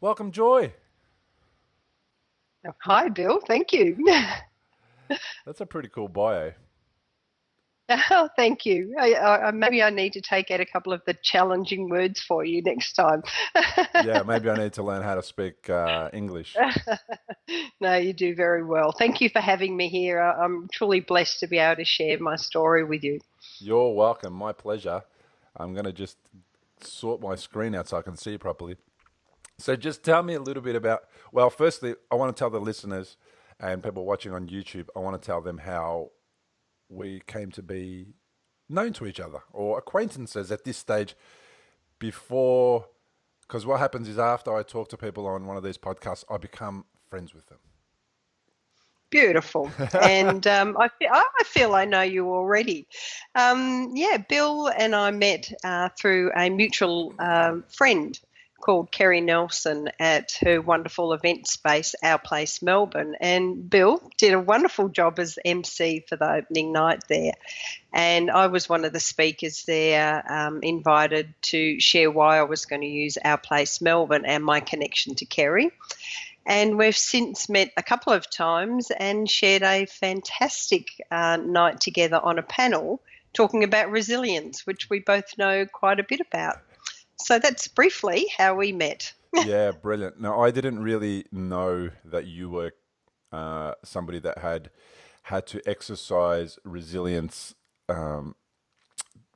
Welcome, Joy. Hi, Bill. Thank you. That's a pretty cool bio. Oh, thank you. Maybe I need to take out a couple of the challenging words for you next time. Yeah, maybe I need to learn how to speak English. No, you do very well. Thank you for having me here. I'm truly blessed to be able to share my story with you. You're welcome. My pleasure. I'm going to just sort my screen out so I can see properly. So, just tell me a little bit about. Well, firstly, I want to tell the listeners and people watching on YouTube, I want to tell them how we came to be known to each other or acquaintances at this stage before. Because what happens is after I talk to people on one of these podcasts, I become friends with Beautiful. And I feel I know you already. Yeah, Bill and I met through a mutual friend called Kerry Nelson at her wonderful event space, Our Place Melbourne. And Bill did a wonderful job as MC for the opening night there. And I was one of the speakers there, invited to share why I was going to use Our Place Melbourne and my connection to Kerry. And we've since met a couple of times and shared a fantastic night together on a panel talking about resilience, which we both know quite a bit about. So that's briefly how we met. them. Yeah, brilliant. Now, I didn't really know that you were somebody that had to exercise resilience, um,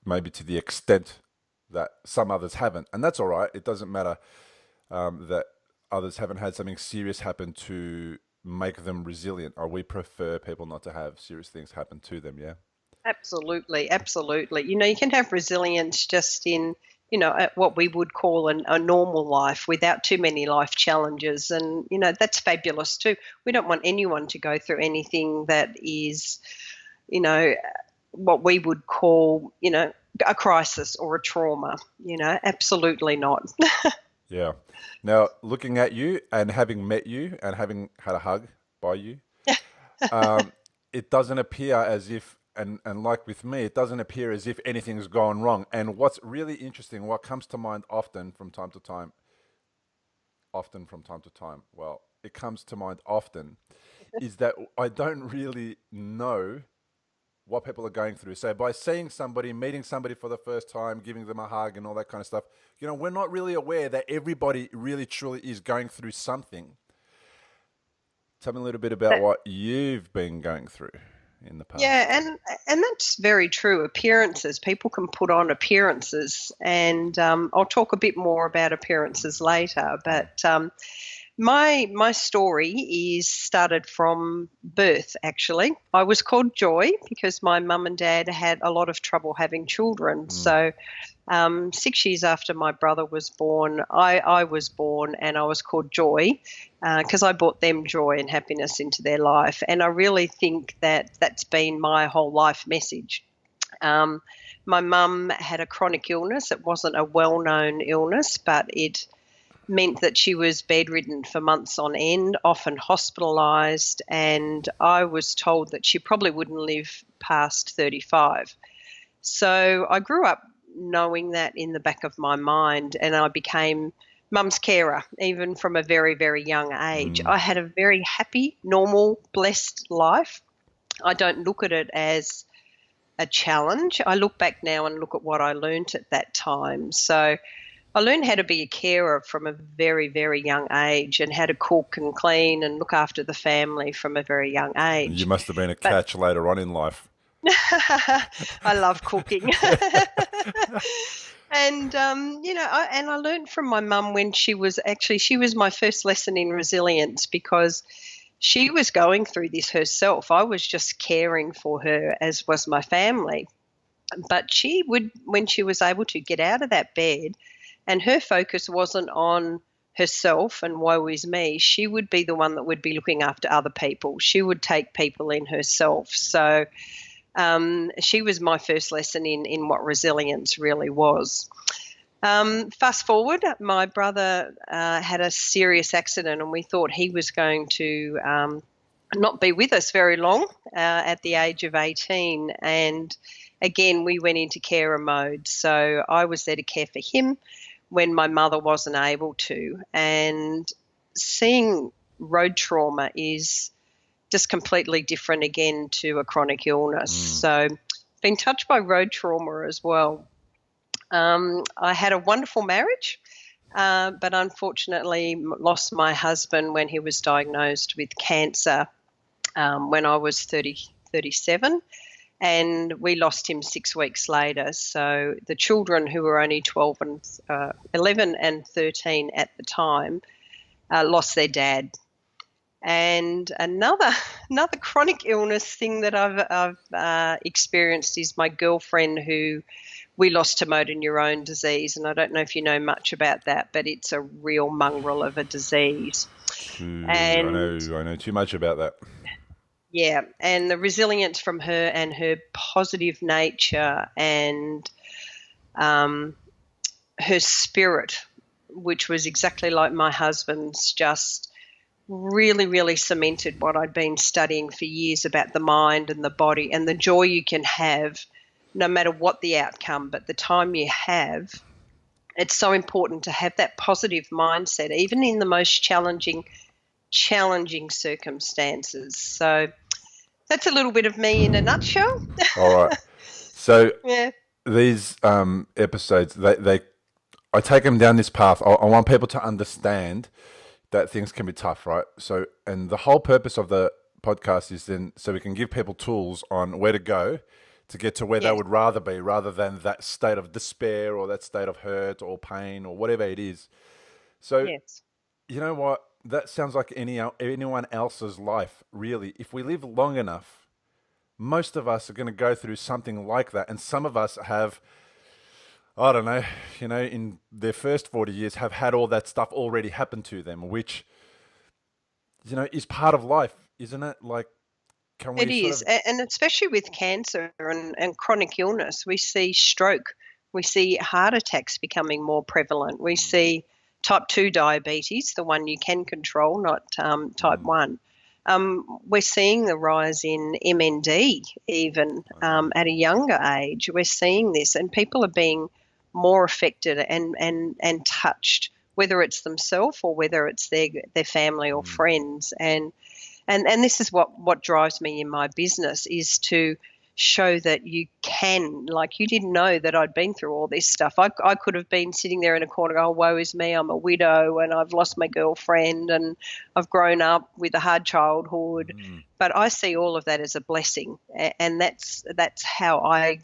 maybe to the extent that some others haven't, and that's all right. It doesn't matter that others haven't had something serious happen to make them resilient, or we prefer people not to have serious things happen to them. Yeah. Absolutely, absolutely. You can have resilience just in, what we would call a normal life without too many life challenges. And, that's fabulous too. We don't want anyone to go through anything that is, you know, what we would call, a crisis or a trauma. Absolutely not. Yeah. Now, looking at you and having met you and having had a hug by you, um, it doesn't appear as if, and like with me, it doesn't appear as if anything's gone wrong. And what's really interesting, what comes to mind often from time to time, well, it comes to mind often, is that I don't really know what people are going through. So by seeing somebody, meeting somebody for the first time, giving them a hug and all that kind of stuff, we're not really aware that everybody really truly is going through something. Tell me a little bit about what you've been going through in the Yeah, past. and that's very true. Appearances, people can put on appearances, and I'll talk a bit more about appearances later. Mm. But my story is started from birth. Actually, I was called Joy because my mum and dad had a lot of trouble having children. Mm. So 6 years after my brother was born, I was born and I was called Joy because I brought them joy and happiness into their life. And I really think that that's been my whole life message. Um, my mum had a chronic illness. It wasn't a well known illness, but it meant that she was bedridden for months on end, often hospitalised. And I was told that she probably wouldn't live past 35. So I grew up knowing that in the back of my mind, and I became mum's carer even from a very, very young age. Mm. I had a very happy, normal, blessed life. I don't look at it as a challenge. I look back now and look at what I learnt at that time. So I learned how to be a carer from a very, very young age and how to cook and clean and look after the family from a very young You age. must have been a But catch later on in life. I love cooking. And I learned from my mum when she was my first lesson in resilience because she was going through this herself. I was just caring for her, as was my family. But she would, when she was able to get out of that bed, and her focus wasn't on herself and woe is me, she would be the one that would be looking after other people. She would take people in herself. So she was my first lesson in what resilience really was. Fast forward, my brother had a serious accident, and we thought he was going to not be with us very long at the age of 18. And again, we went into carer mode. So I was there to care for him when my mother wasn't able to. And seeing road trauma is just completely different again to a chronic illness. So been touched by road trauma as well. I had a wonderful marriage, but unfortunately lost my husband when he was diagnosed with cancer when I was 37. And we lost him 6 weeks later. So the children, who were only 11 and 13 at the time, lost their dad. And another chronic illness thing that I've experienced is my girlfriend, who we lost to motor neurone disease. And I don't know if you know much about that, but it's a real mongrel of a disease. I know too much about that. Yeah, and the resilience from her and her positive nature and her spirit, which was exactly like my husband's, just really, really cemented what I'd been studying for years about the mind and the body and the joy you can have no matter what the outcome. But the time you have, it's so important to have that positive mindset, even in the most challenging circumstances. So that's a little bit of me in a nutshell. All right. So yeah. These episodes, I take them down this path. I want people to understand that things can be tough, right? So, and the whole purpose of the podcast is then so we can give people tools on where to go to get to where they would rather be, rather than that state of despair or that state of hurt or pain or whatever it is. So, you know what? That sounds like anyone else's life, really. If we live long enough, most of us are going to go through something like that. And some of us have, I don't know, in their first 40 years have had all that stuff already happen to them, which, is part of life, isn't it? Like, can we It is. And especially with cancer and chronic illness, we see stroke, we see heart attacks becoming more prevalent, we see type 2 diabetes, the one you can control, not type 1. We're seeing the rise in MND even at a younger age. We're seeing this, and people are being more affected and touched, whether it's themselves or whether it's their family or friends. And this is what drives me in my business, is to show that you can, like, you didn't know that I'd been through all this stuff. I could have been sitting there in a corner, oh, woe is me, I'm a widow and I've lost my girlfriend and I've grown up with a hard childhood. But I see all of that as a blessing, and that's how I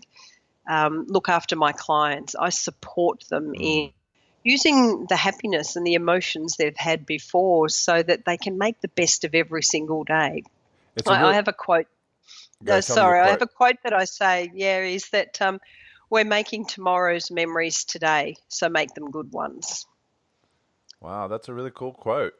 look after my clients. I support them in using the happiness and the emotions they've had before so that they can make the best of every single day. I have a quote. I have a quote that I say, is that we're making tomorrow's memories today, so make them good ones. Wow, that's a really cool quote.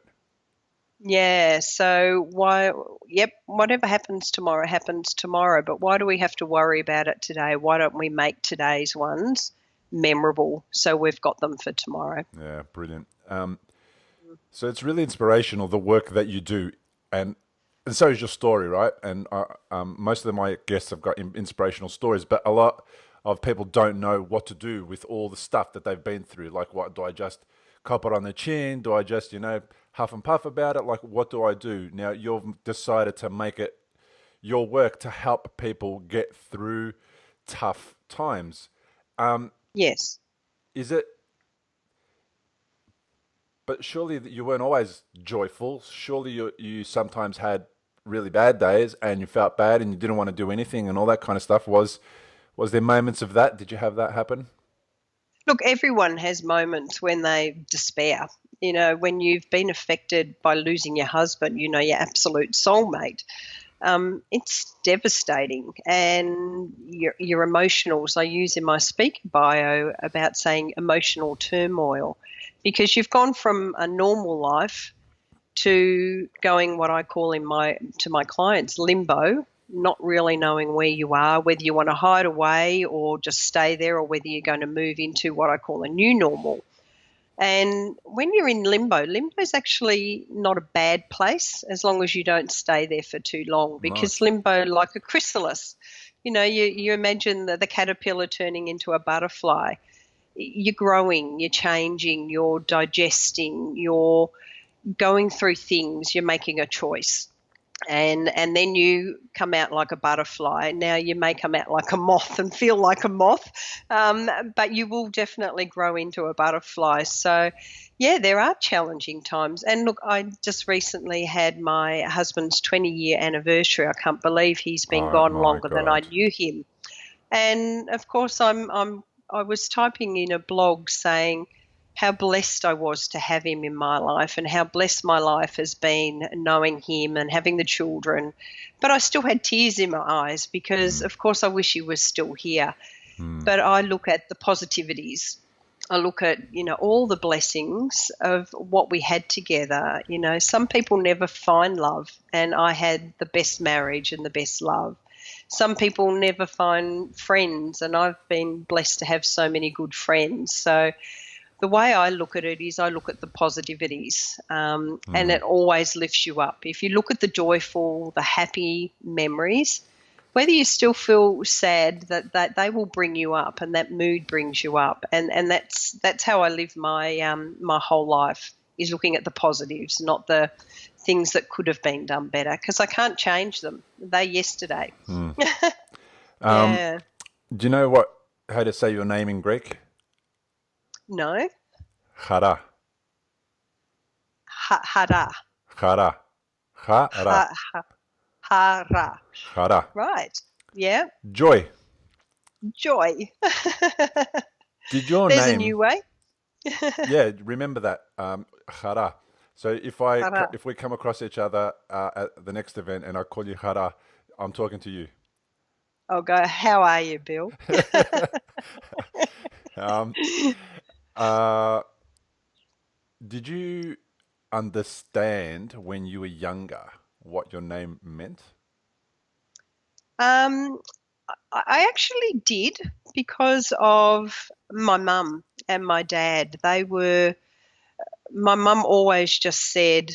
Yeah, so whatever happens tomorrow, but why do we have to worry about it today? Why don't we make today's ones memorable so we've got them for tomorrow? Yeah, brilliant. So it's really inspirational, the work that you do, and so is your story, right? And most of my guests have got inspirational stories, but a lot of people don't know what to do with all the stuff that they've been through. Like, what do I just cop it on the chin? Do I just, huff and puff about it? Like, what do I do? Now, you've decided to make it your work to help people get through tough times. Yes. Is it? But surely you weren't always joyful. Surely you sometimes had really bad days and you felt bad and you didn't want to do anything and all that kind of stuff. Was there moments of that? Did you have that happen? Look, everyone has moments when they despair. When you've been affected by losing your husband, your absolute soulmate, it's devastating. And your emotionals, I use in my speaker bio about saying emotional turmoil, because you've gone from a normal life to going what I call to my clients limbo, not really knowing where you are, whether you want to hide away or just stay there, or whether you're going to move into what I call a new normal. And when you're in limbo is actually not a bad place as long as you don't stay there for too long, because limbo, like a chrysalis, you imagine the caterpillar turning into a butterfly. you're growing, you're changing, you're digesting, you're going through things, you're making a choice. And then you come out like a butterfly. Now you may come out like a moth and feel like a moth, but you will definitely grow into a butterfly. So, yeah, there are challenging times. And look, I just recently had my husband's 20-year anniversary. I can't believe he's been Oh gone my longer than I God. knew him. And of course, I was typing in a blog saying how blessed I was to have him in my life and how blessed my life has been knowing him and having the children. But I still had tears in my eyes because, of course, I wish he was still here. But I look at the positivities. I look at, all the blessings of what we had together. Some people never find love, and I had the best marriage and the best love. Some people never find friends, and I've been blessed to have so many good friends. So the way I look at it is I look at the positivities, and it always lifts you up. If you look at the joyful, the happy memories, whether you still feel sad, that they will bring you up, and that mood brings you up, and that's how I live my whole life, is looking at the positives, not the things that could have been done better, because I can't change them. They're yesterday. Yeah. Do you know how to say your name in Greek? No. Chara. Hara. Chara. Chara. Hara. Chara. Right. Yeah. Joy. Joy. Did your There's a name? new way. Yeah, remember that. Chara. So Hara. if we come across each other at the next event and I call you Chara, I'm talking to you. I'll go, how are you, Bill? Um, uh, did you understand when you were younger what your name meant? Um, I actually did, because of my mum and my dad. My mum always just said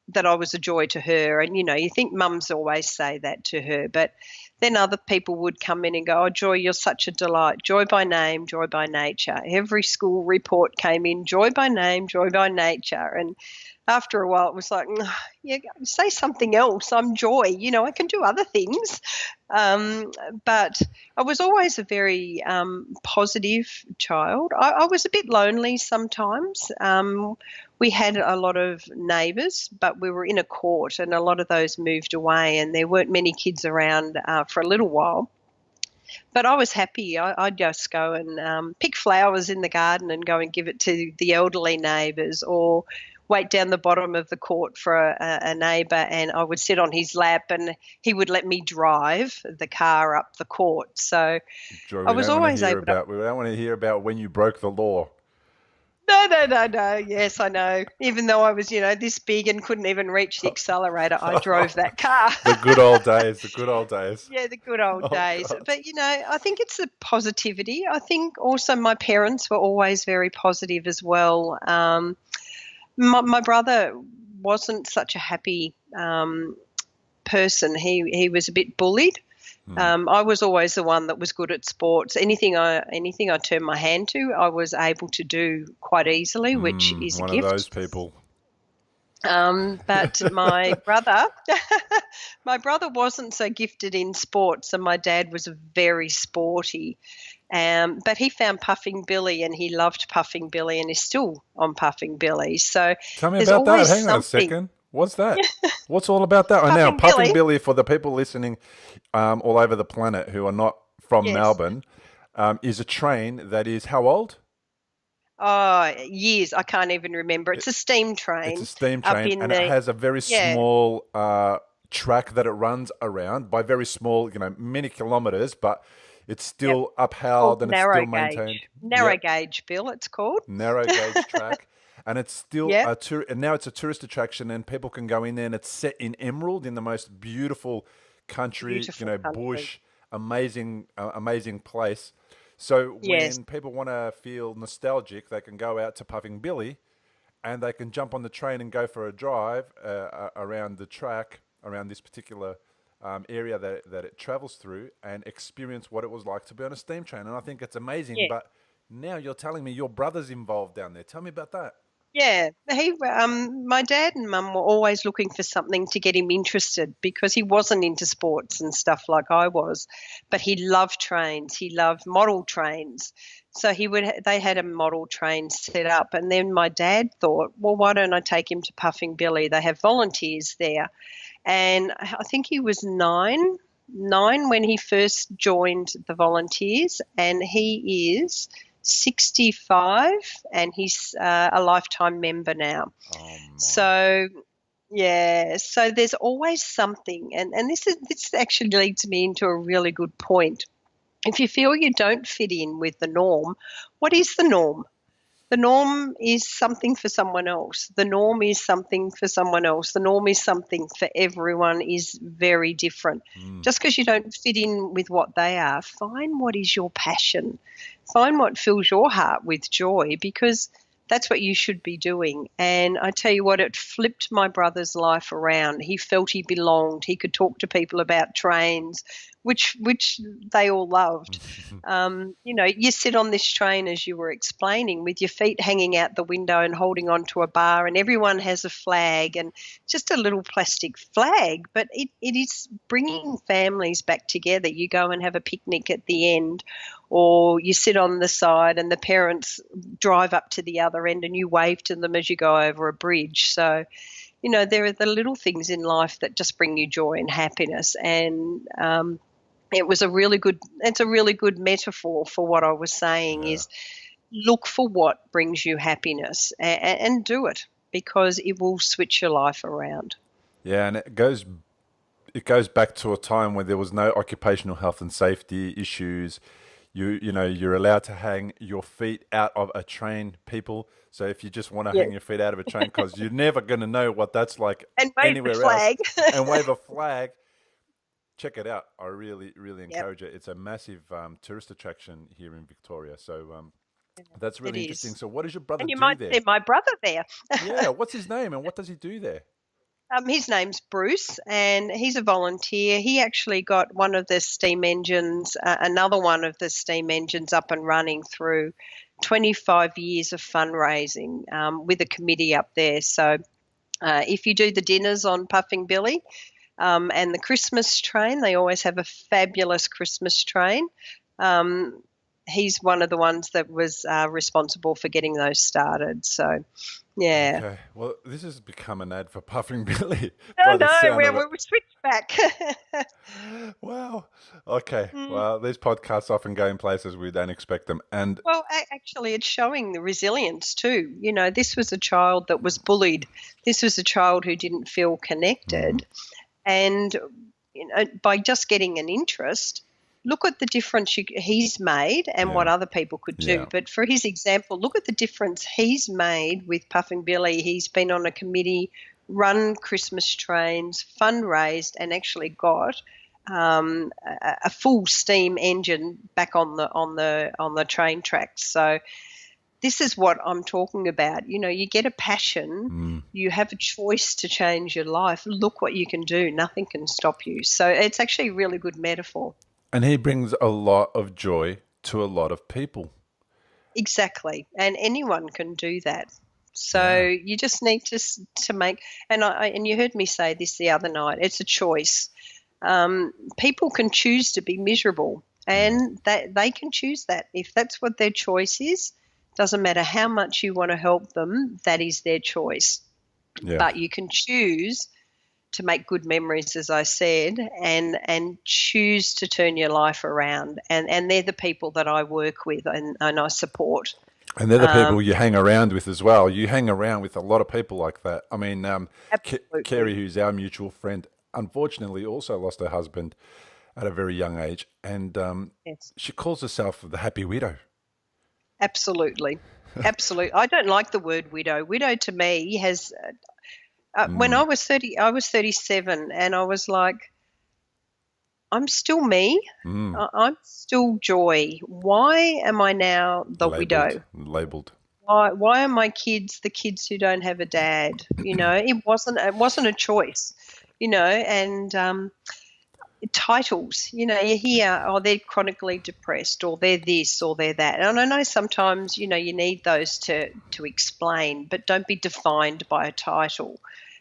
that I was a joy to her. And, you think mums always say that to her, but then other people would come in and go, oh, Joy, you're such a delight. Joy by name, joy by nature. Every school report came in, joy by name, joy by nature. And after a while, it was like, yeah, say something else. I'm Joy. I can do other things. Um, but I was always a very positive child. I was a bit lonely sometimes. We had a lot of neighbours, but we were in a court, and a lot of those moved away, and there weren't many kids around for a little while. But I was happy. I'd just go and pick flowers in the garden and go and give it to the elderly neighbours, or wait down the bottom of the court for a neighbour, and I would sit on his lap and he would let me drive the car up the court. So Joy, I was always able to. we don't want to hear about when you broke the law. No, no, no, no. Yes, I know. Even though I was, this big and couldn't even reach the accelerator, I drove that car. The good old days, the good old days. Yeah, the good old Oh days. God. But, I think it's the positivity. I think also my parents were always very positive as well. My brother wasn't such a happy person. He was a bit bullied. I was always the one that was good at sports. Anything I turned my hand to, I was able to do quite easily, which is a One of those gift. people. But my brother, my brother wasn't so gifted in sports, and my dad was very sporty. But he found Puffing Billy, and he loved Puffing Billy, and is still on Puffing Billy. So Tell me there's about that. always Hang on a something. second. What's that? What's all about that? Oh, now, Puffing Puffing Billy, Billy, for the people listening all over the planet who are not from yes. Melbourne, is a train that is how old? Oh, years. I can't even remember. It's a steam It's a train steam up train, in and it the, has a very yeah, small track that it runs around by very small, many kilometers, but it's yep. still It's called upheld and it's narrow still maintained. gauge. Narrow Yep, gauge, Bill, it's called. narrow gauge track, and it's still Yep. and now it's a tourist attraction, and people can go in there, and it's set in Emerald, in the most beautiful country, Beautiful country. bush, amazing place. So Yes. when people want to feel nostalgic, they can go out to Puffing Billy, and they can jump on the train and go for a drive around the track, around this particular area that it travels through, and experience what it was like to be on a steam train. And I think it's amazing. Yeah. But Now you're telling me your brother's involved down there. Tell me about that. Yeah, my dad and mum were always looking for something to get him interested because he wasn't into sports and stuff like I was, but he loved trains. He loved model trains. So they had a model train set up, and then my dad thought, well, why don't I take him to Puffing Billy? They have volunteers there. And I think he was nine when he first joined the volunteers, and he is 65 and he's a lifetime member now. Oh my. So yeah, so there's always something, and this actually leads me into a really good point. If you feel you don't fit in with the norm, what is the norm? The norm is something for someone else. The norm is something for someone else. The norm is something for everyone is very different. Just because you don't fit in with what they are, find what is your passion. Find what fills your heart with joy, because that's what you should be doing. And I tell you what, it flipped my brother's life around. He felt he belonged. He could talk to people about trains, which they all loved. You sit on this train, as you were explaining, with your feet hanging out the window and holding onto a bar, and everyone has a flag, and just a little plastic flag, but it is bringing families back together. You go and have a picnic at the end, or you sit on the side and the parents drive up to the other end and you wave to them as you go over a bridge. So, there are the little things in life that just bring you joy and happiness. And it's a really good metaphor for what I was saying. Yeah. Is look for what brings you happiness and do it, because it will switch your life around. Yeah, and it goes back to a time when there was no occupational health and safety issues. You're allowed to hang your feet out of a train, people. So if you just want to hang your feet out of a train, because you're never going to know what that's like And wave anywhere the flag. else, and wave a flag. Check it out. I really, really encourage it. It's a massive tourist attraction here in Victoria. So that's really interesting. So what does your brother And you do might there? see my brother there. Yeah, what's his name and what does he do there? His name's Bruce, and he's a volunteer. He actually got one of the steam engines, another one of the steam engines up and running through 25 years of fundraising with a committee up there. So if you do the dinners on Puffing Billy and the Christmas train, they always have a fabulous Christmas train. He's one of the ones that was responsible for getting those started. So, yeah. Okay. Well, this has become an ad for Puffing Billy. No, we switched back. Wow. Okay. Well, these podcasts often go in places we don't expect them. And well, actually, it's showing the resilience too. This was a child that was bullied. This was a child who didn't feel connected. And, by just getting an interest, look at the difference he's made and what other people could do. Yeah. But for his example, look at the difference he's made with Puffing Billy. He's been on a committee, run Christmas trains, fundraised, and actually got a full steam engine back on the train tracks. So this is what I'm talking about. You get a passion, you have a choice to change your life. Look what you can do. Nothing can stop you. So it's actually a really good metaphor. And he brings a lot of joy to a lot of people. Exactly. And anyone can do that. So you just need to make, and you heard me say this the other night, it's a choice. People can choose to be miserable, and they can choose that. If that's what their choice is, doesn't matter how much you want to help them, that is their choice. Yeah. But you can choose to make good memories, as I said, and choose to turn your life around. And they're the people that I work with and I support. And they're the people you hang around with as well. You hang around with a lot of people like that. I mean, Kerry, who's our mutual friend, unfortunately also lost her husband at a very young age. And she calls herself the happy widow. Absolutely. Absolutely. I don't like the word widow. Widow to me has... when I was 37, and I was like, I'm still me. I'm still Joy. Why am I now the widow? Labeled. Why are my kids the kids who don't have a dad? It wasn't a choice. And titles. You know, you hear, oh, they're chronically depressed, or they're this, or they're that. And I know sometimes, you know, you need those to explain, but don't be defined by a title.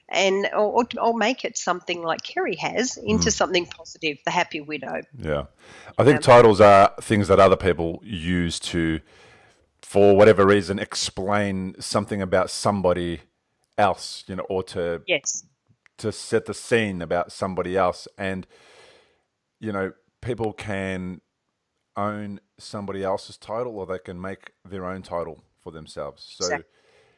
And or make it something like Kerry has into something positive, the happy widow. Yeah. I think titles are things that other people use to, for whatever reason, explain something about somebody else, you know, or Yes, to set the scene about somebody else. And, you know, people can own somebody else's title or they can make their own title for themselves. So exactly.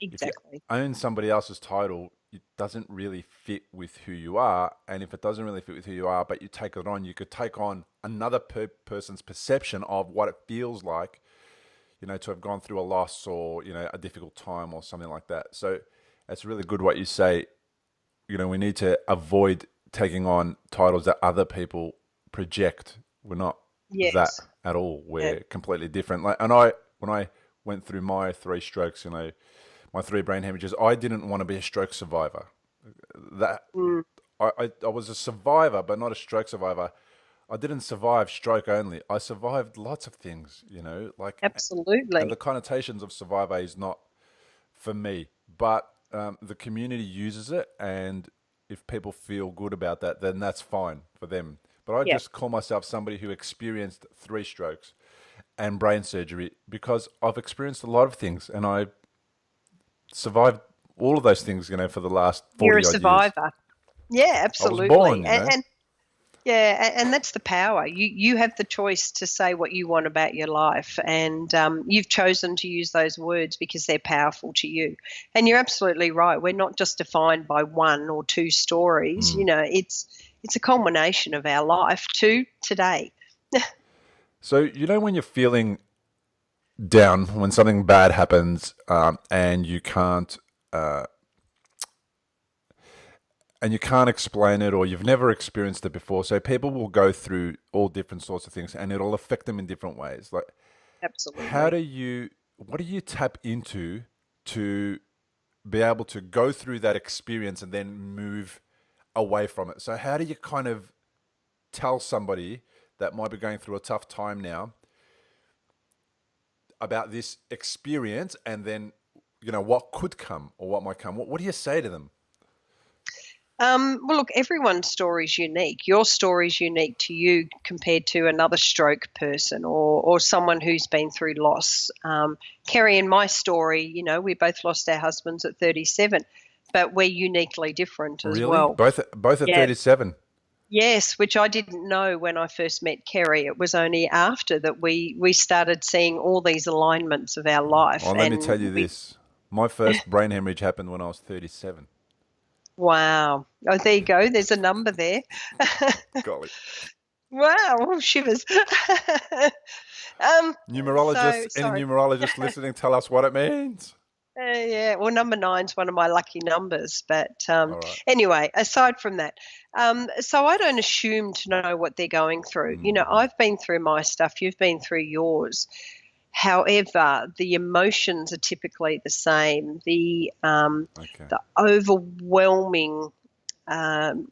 if you Exactly. own somebody else's title, it doesn't really fit with who you are. And if it doesn't really fit with who you are, but you take it on, you could take on another person's perception of what it feels like, you know, to have gone through a loss or, you know, a difficult time or something like that. So it's really good what you say. You know, we need to avoid taking on titles that other people project. We're not that Yes. at all. Yeah. We're completely different. Like, when I went through my three strokes, you know, my three brain hemorrhages, I didn't want to be a stroke survivor. That Mm, I was a survivor, but not a stroke survivor. I didn't survive stroke only. I survived lots of things, you know, like, and the absolutely. connotations of survivor is not for me, but the community uses it, and if people feel good about that, then that's fine for them. But I Yeah. just call myself somebody who experienced three strokes and brain surgery because I've experienced a lot of things, and I survived all of those things, you know, for the last You're a 40 odd years. survivor. Yeah, I was born, absolutely. you know. And yeah, and that's the power. You have the choice to say what you want about your life, and you've chosen to use those words because they're powerful to you. And you're absolutely right. We're not just defined by one or two stories. You know, it's a culmination of our life to today. So, you know, when you're feeling down, when something bad happens, uh, and you can't explain it or you've never experienced it before. So people will go through all different sorts of things and it'll affect them in different ways. Like, how Absolutely. do you, what do you tap into to be able to go through that experience and then move away from it? So how do you kind of tell somebody that might be going through a tough time now about this experience and then, you know, what could come or what might come? What do you say to them? Well, look, everyone's story is unique. Your story is unique to you compared to another stroke person or someone who's been through loss. Kerry and my story, you know, we both lost our husbands at 37, but we're uniquely different as Really? well. Both at Yeah. 37? Yes, which I didn't know when I first met Kerry. It was only after that we started seeing all these alignments of our life, Well, let me tell and you we this. My first brain hemorrhage happened when I was 37. wow. Oh, there you go. There's a number there. Golly. Wow, oh, shivers. So Numerologists, any sorry. numerologists listening, tell us what it means. Yeah, well, number nine's one of my lucky numbers. But All right. anyway, aside from that, so I don't assume to know what they're going through. You know, I've been through my stuff. You've been through yours. However, the emotions are typically the same. Okay. The overwhelming um,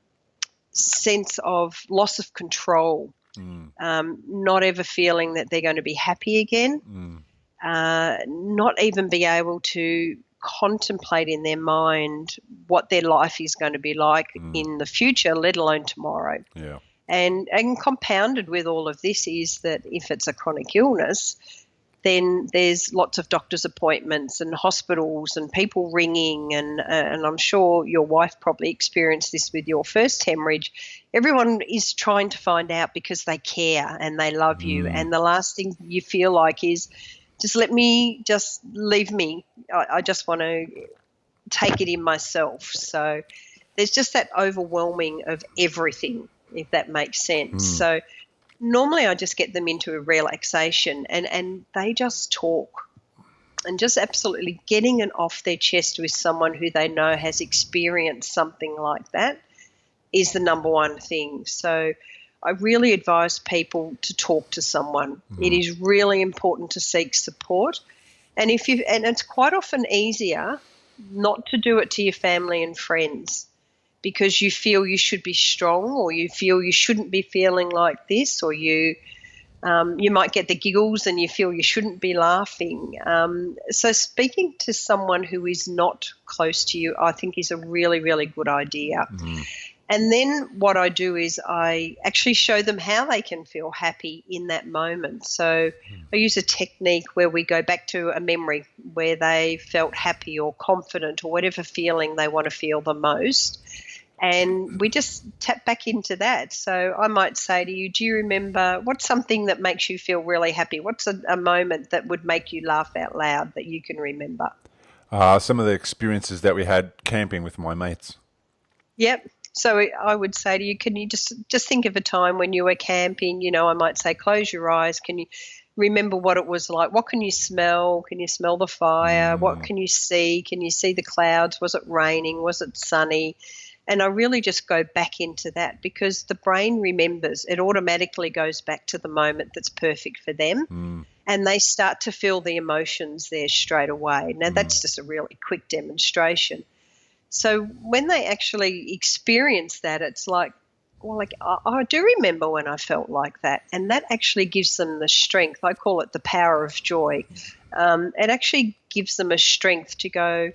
sense of loss of control, not ever feeling that they're going to be happy again, not even be able to contemplate in their mind what their life is going to be like in the future, let alone tomorrow. Yeah. And compounded with all of this is that if it's a chronic illness, then there's lots of doctor's appointments and hospitals and people ringing, and I'm sure your wife probably experienced this with your first hemorrhage. Everyone is trying to find out because they care and they love you, and the last thing you feel like is just leave me. I just want to take it in myself. So there's just that overwhelming of everything, if that makes sense. So normally I just get them into a relaxation and they just talk, and just absolutely getting it off their chest with someone who they know has experienced something like that is the number one thing. So I really advise people to talk to someone. It is really important to seek support. And it's quite often easier not to do it to your family and friends, because you feel you should be strong, or you feel you shouldn't be feeling like this, or you might get the giggles and you feel you shouldn't be laughing. So speaking to someone who is not close to you, I think, is a really, really good idea. And then what I do is I actually show them how they can feel happy in that moment. So I use a technique where we go back to a memory where they felt happy or confident or whatever feeling they want to feel the most. And we just tap back into that. So I might say to you, do you remember what's something that makes you feel really happy? What's a moment that would make you laugh out loud that you can remember? Some of the experiences that we had camping with my mates. Yep. So I would say to you, can you just think of a time when you were camping? You know, I might say, close your eyes. Can you remember what it was like? What can you smell? Can you smell the fire? What can you see? Can you see the clouds? Was it raining? Was it sunny? And I really just go back into that, because the brain remembers. It automatically goes back to the moment that's perfect for them, and they start to feel the emotions there straight away. Now, that's just a really quick demonstration. So when they actually experience that, it's like, well, like I do remember when I felt like that, and that actually gives them the strength. I call it the power of joy. It actually gives them a strength to go,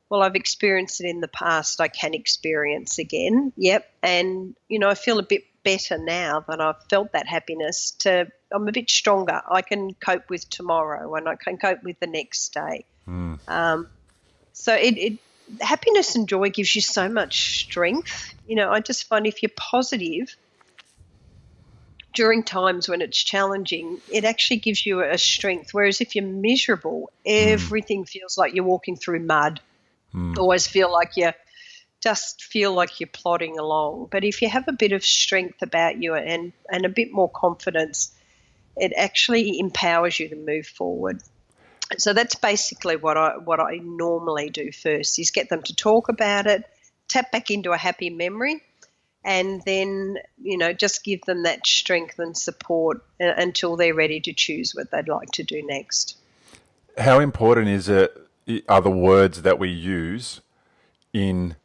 well, I've experienced it in the past, I can experience again. Yep. And, you know, I feel a bit better now that I've felt that happiness. I'm a bit stronger. I can cope with tomorrow, and I can cope with the next day. So happiness and joy gives you so much strength. You know, I just find if you're positive during times when it's challenging, it actually gives you a strength. Whereas if you're miserable, everything feels like you're walking through mud. Always feel like you're plodding along. But if you have a bit of strength about you and a bit more confidence, it actually empowers you to move forward. So that's basically what I normally do first, is get them to talk about it, tap back into a happy memory, and then, you know, just give them that strength and support until they're ready to choose what they'd like to do next. How important are the words that we use in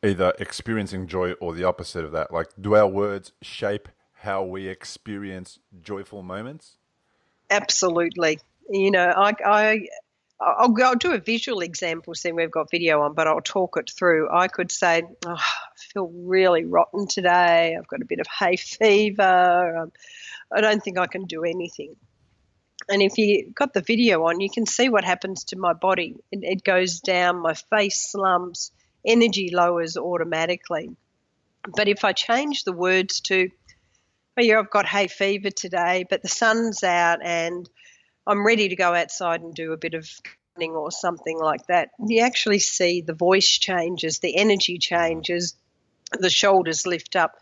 either experiencing joy or the opposite of that? Like, do our words shape how we experience joyful moments? Absolutely. You know, I'll do a visual example, seeing we've got video on, but I'll talk it through. I could say, I feel really rotten today. I've got a bit of hay fever. I don't think I can do anything. And if you got the video on, you can see what happens to my body. It goes down, my face slumps, energy lowers automatically. But if I change the words to, oh yeah, I've got hay fever today, but the sun's out and I'm ready to go outside and do a bit of running or something like that, you actually see the voice changes, the energy changes, the shoulders lift up,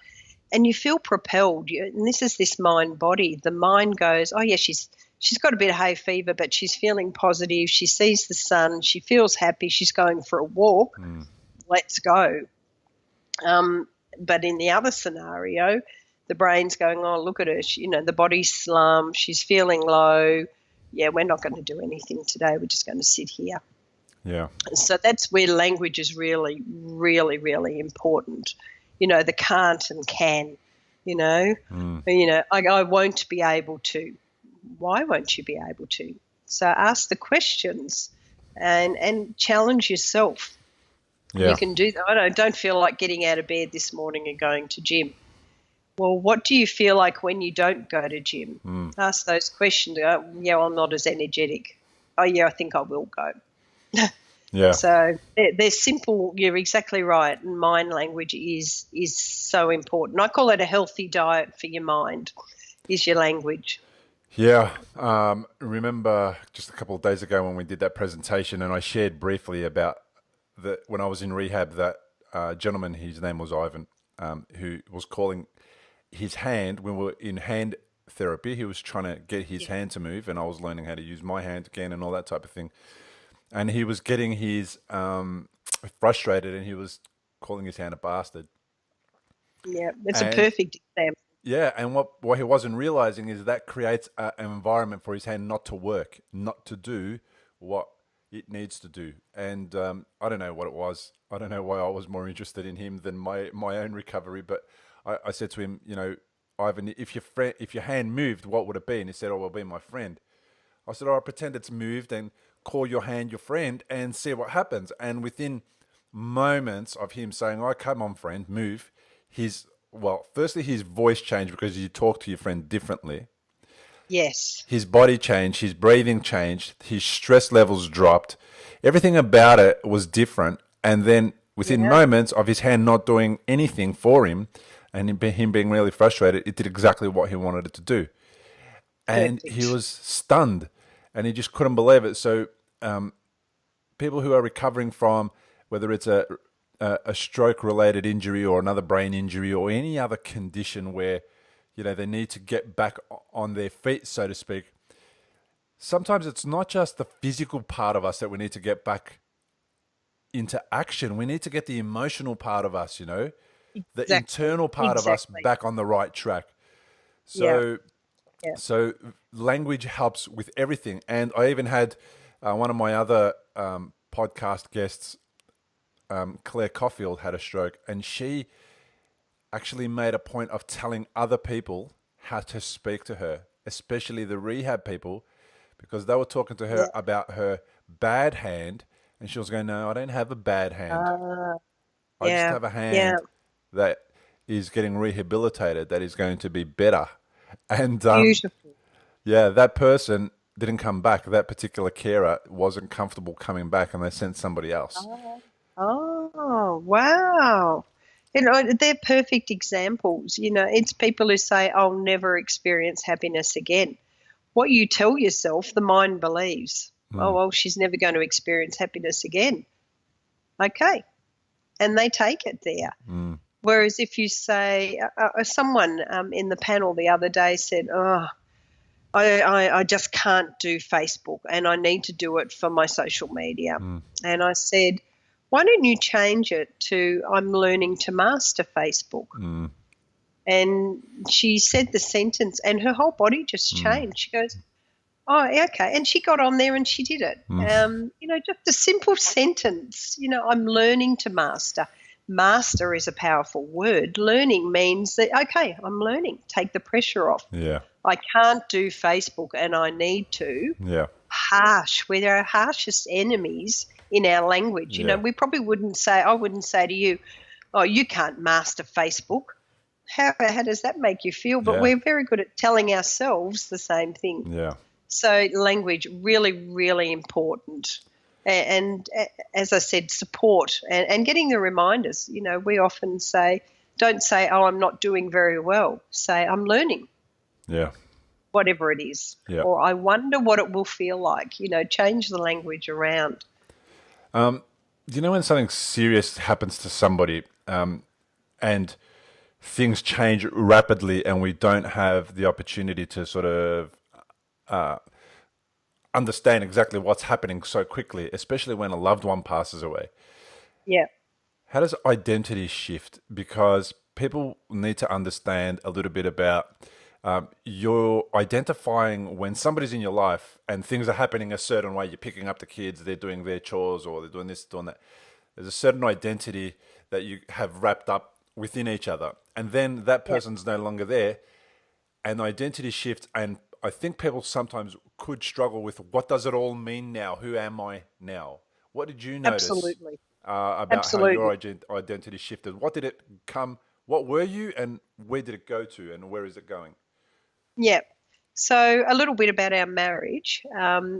and you feel propelled. And this is this mind-body. The mind goes, oh yeah, she's got a bit of hay fever, but she's feeling positive. She sees the sun. She feels happy. She's going for a walk. Let's go. But in the other scenario, the brain's going, oh, look at her. The body's slumped. She's feeling low. Yeah, we're not going to do anything today. We're just going to sit here. Yeah. So that's where language is really, really, really important. You know, the can't and can, you know. I won't be able to. Why won't you be able to? So ask the questions and challenge yourself. Yeah. You can do that. I don't feel like getting out of bed this morning and going to gym. Well, what do you feel like when you don't go to gym? Ask those questions. Yeah, well, I'm not as energetic. Oh, yeah, I think I will go. Yeah. So they're simple. You're exactly right. And mind language is so important. I call it a healthy diet for your mind, is your language. Yeah. Remember just a couple of days ago when we did that presentation, and I shared briefly about when I was in rehab, that gentleman, his name was Ivan, who was calling his hand, when we were in hand therapy, he was trying to get his hand to move, and I was learning how to use my hand again and all that type of thing. And he was getting his frustrated, and he was calling his hand a bastard. Yeah, it's a perfect example. Yeah, and what he wasn't realizing is that creates an environment for his hand not to work, not to do what it needs to do. And I don't know what it was. I don't know why I was more interested in him than my own recovery. But I said to him, you know, Ivan, if your hand moved, what would it be? And he said, oh, well, be my friend. I said, oh, pretend it's moved and call your hand your friend and see what happens. And within moments of him saying, oh, come on, friend, move, firstly, his voice changed because you talk to your friend differently. Yes. His body changed, his breathing changed, his stress levels dropped. Everything about it was different. And then within moments of his hand not doing anything for him and him being really frustrated, it did exactly what he wanted it to do. And he was stunned and he just couldn't believe it. So people who are recovering from, whether it's a stroke-related injury or another brain injury or any other condition where, you know, they need to get back on their feet, so to speak, sometimes it's not just the physical part of us that we need to get back into action. We need to get the emotional part of us, you know, the internal part of us back on the right track. So, so language helps with everything. And I even had one of my other podcast guests, Claire Caulfield, had a stroke, and she actually made a point of telling other people how to speak to her, especially the rehab people, because they were talking to her about her bad hand, and she was going, no, I don't have a bad hand. I just have a hand that is getting rehabilitated, that is going to be better. And beautiful. Yeah, that person didn't come back. That particular carer wasn't comfortable coming back, and they sent somebody else. Oh, wow. You know, they're perfect examples. You know, it's people who say, I'll never experience happiness again. What you tell yourself, the mind believes. Oh, well, she's never going to experience happiness again. Okay. And they take it there. Whereas if you say, someone in the panel the other day said, oh, I just can't do Facebook and I need to do it for my social media. And I said, why don't you change it to I'm learning to master Facebook? And she said the sentence and her whole body just changed. She goes, oh, okay. And she got on there and she did it. You know, just a simple sentence, you know, I'm learning to master. Master is a powerful word. Learning means that, okay, I'm learning. Take the pressure off. Yeah. I can't do Facebook and I need to. Yeah. Harsh. We're our harshest enemies in our language. You know, we probably wouldn't say, I wouldn't say to you, oh, you can't master Facebook. How does that make you feel? But we're very good at telling ourselves the same thing. Yeah. So language, really, really important. And as I said, support and getting the reminders. You know, we often say, don't say, oh, I'm not doing very well. Say, I'm learning. Yeah. Whatever it is. Yeah. Or I wonder what it will feel like. You know, change the language around. Do you know when something serious happens to somebody and things change rapidly and we don't have the opportunity to sort of understand exactly what's happening so quickly, especially when a loved one passes away? Yeah. How does identity shift? Because people need to understand a little bit about you're identifying when somebody's in your life and things are happening a certain way. You're picking up the kids, they're doing their chores, or they're doing this, doing that. There's a certain identity that you have wrapped up within each other. And then that person's no longer there. And identity shifts. And I think people sometimes could struggle with, what does it all mean now? Who am I now? What did you notice about how your identity shifted? What did it come? What were you and where did it go to and where is it going? Yeah. So a little bit about our marriage.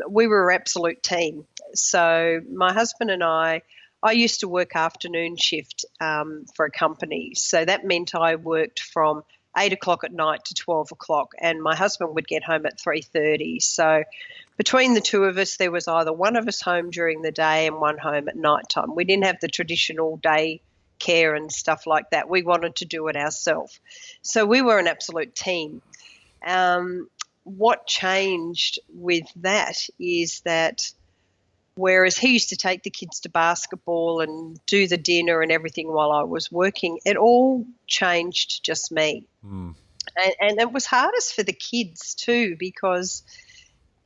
We were an absolute team. So my husband and I used to work afternoon shift for a company. So that meant I worked from 8 o'clock at night to 12 o'clock and my husband would get home at 3:30. So between the two of us, there was either one of us home during the day and one home at night time. We didn't have the traditional day care and stuff like that. We wanted to do it ourselves. So we were an absolute team. What changed with that is that whereas he used to take the kids to basketball and do the dinner and everything while I was working, it all changed to just me. And it was hardest for the kids too because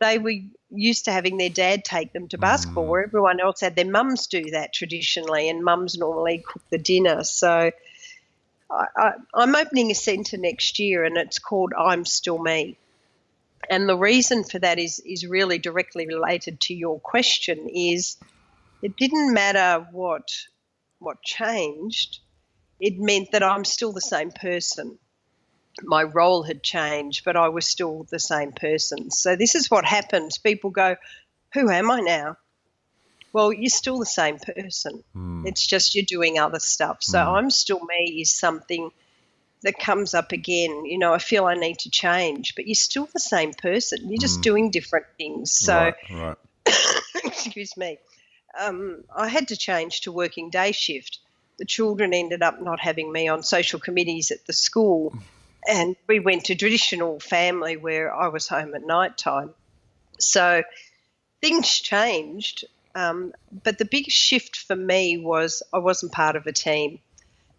they were used to having their dad take them to basketball, where everyone else had their mums do that traditionally, and mums normally cook the dinner. So I'm opening a centre next year, and it's called I'm Still Me. And the reason for that is really directly related to your question. Is it didn't matter what changed, it meant that I'm still the same person. My role had changed, but I was still the same person. So this is what happens. People go, who am I now? Well, you're still the same person. It's just you're doing other stuff. So I'm Still Me is something that comes up again. You know, I feel I need to change, but you're still the same person. You're just doing different things. So, Right. excuse me, I had to change to working day shift. The children ended up not having me on social committees at the school, and we went to traditional family where I was home at night time. So things changed, but the biggest shift for me was I wasn't part of a team.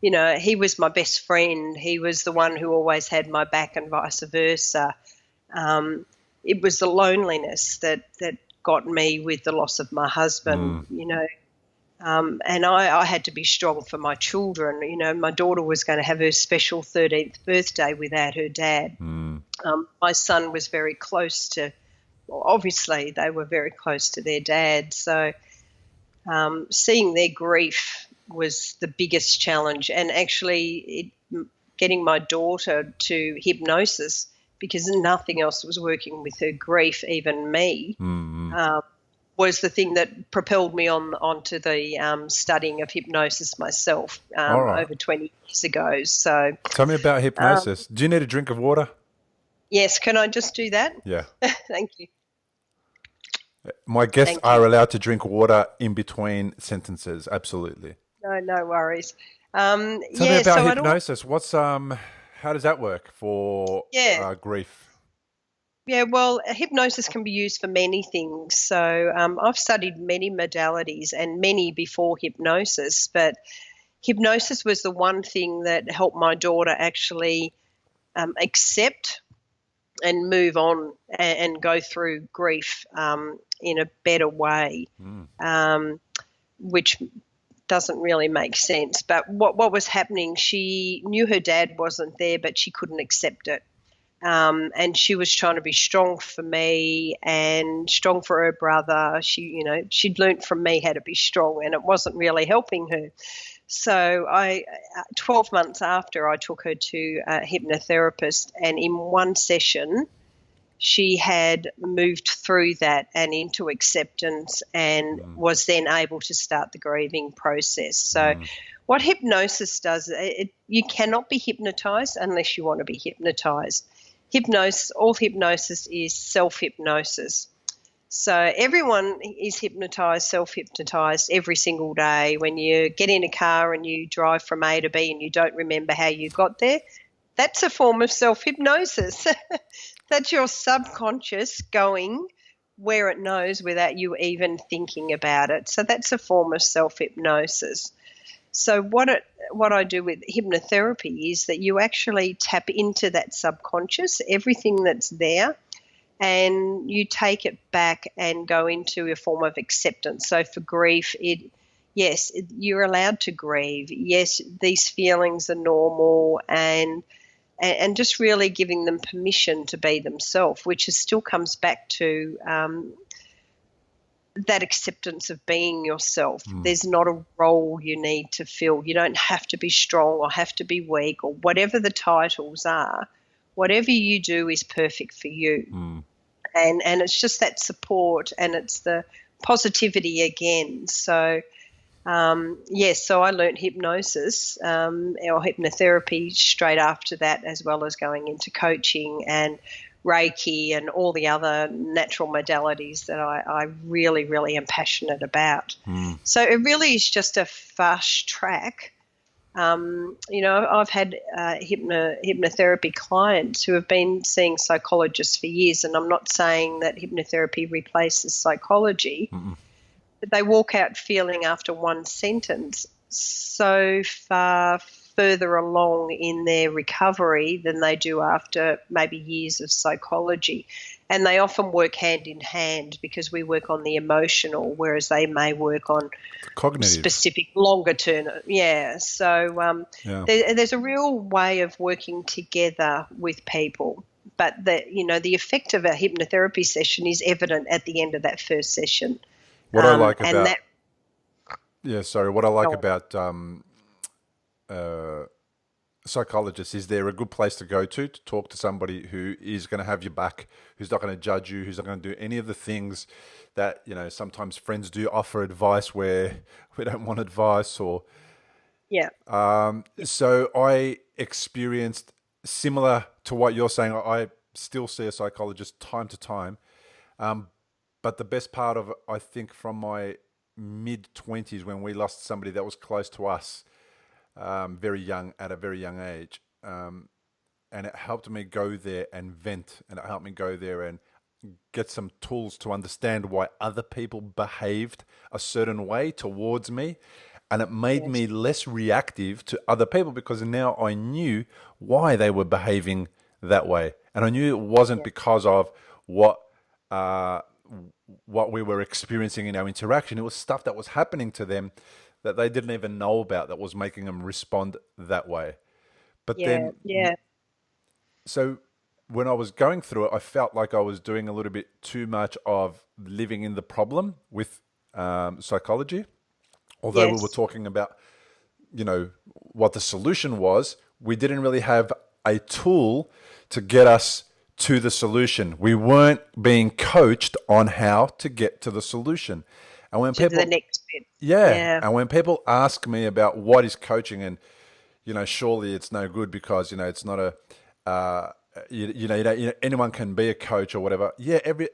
You know, he was my best friend. He was the one who always had my back and vice versa. It was the loneliness that got me with the loss of my husband, you know. And I had to be strong for my children. You know, my daughter was going to have her special 13th birthday without her dad. My son was very close to, well, obviously they were very close to their dad. So seeing their grief was the biggest challenge, and actually getting my daughter to hypnosis, because nothing else was working with her grief, even me, was the thing that propelled me onto the studying of hypnosis myself over 20 years ago. So tell me about hypnosis. Do you need a drink of water? Yes, can I just do that? Yeah. Thank you. My guests are allowed to drink water in between sentences. Absolutely. No worries. Tell me about hypnosis. What's how does that work for grief? Yeah, well, hypnosis can be used for many things. So I've studied many modalities and many before hypnosis, but hypnosis was the one thing that helped my daughter actually accept and move on and go through grief in a better way, which doesn't really make sense. But what was happening, she knew her dad wasn't there, but she couldn't accept it. And she was trying to be strong for me and strong for her brother. She'd learnt from me how to be strong, and it wasn't really helping her. So 12 months after, I took her to a hypnotherapist, and in one session, she had moved through that and into acceptance and was then able to start the grieving process. So what hypnosis does, you cannot be hypnotized unless you want to be hypnotized. All hypnosis is self-hypnosis. So everyone is hypnotized, self-hypnotized every single day. When you get in a car and you drive from A to B and you don't remember how you got there, that's a form of self-hypnosis. That's your subconscious going where it knows without you even thinking about it. So that's a form of self-hypnosis. So what I do with hypnotherapy is that you actually tap into that subconscious, everything that's there, and you take it back and go into a form of acceptance. So for grief, yes, you're allowed to grieve. Yes, these feelings are normal, and just really giving them permission to be themselves, which still comes back to that acceptance of being yourself. There's not a role you need to fill. You don't have to be strong or have to be weak or whatever the titles are. Whatever you do is perfect for you. And it's just that support, and it's the positivity again. So so I learnt hypnosis or hypnotherapy straight after that, as well as going into coaching and Reiki and all the other natural modalities that I really, really am passionate about. So it really is just a fast track. I've had hypnotherapy clients who have been seeing psychologists for years, and I'm not saying that hypnotherapy replaces psychology, but they walk out feeling after one sentence so far further along in their recovery than they do after maybe years of psychology. And they often work hand in hand because we work on the emotional, whereas they may work on Cognitive. specific longer term. Yeah. So there's a real way of working together with people. But the effect of a hypnotherapy session is evident at the end of that first session. What I like about psychologists is they're a good place to go to talk to somebody who is going to have your back, who's not going to judge you, who's not going to do any of the things that sometimes friends do offer advice where we don't want advice or so I experienced similar to what you're saying. I still see a psychologist time to time, but the best part of it, I think, from my mid-20s when we lost somebody that was close to us, very young, at a very young age, and it helped me go there and vent, and it helped me go there and get some tools to understand why other people behaved a certain way towards me. And it made me less reactive to other people because now I knew why they were behaving that way. And I knew it wasn't because of what we were experiencing in our interaction. It was stuff that was happening to them that they didn't even know about that was making them respond that way. But so when I was going through it, I felt like I was doing a little bit too much of living in the problem with psychology. Although we were talking about, what the solution was, we didn't really have a tool to get us to the solution. We weren't being coached on how to get to the solution. And when people, the next bit. And when people ask me about what is coaching, and surely it's no good because it's not a anyone can be a coach or whatever.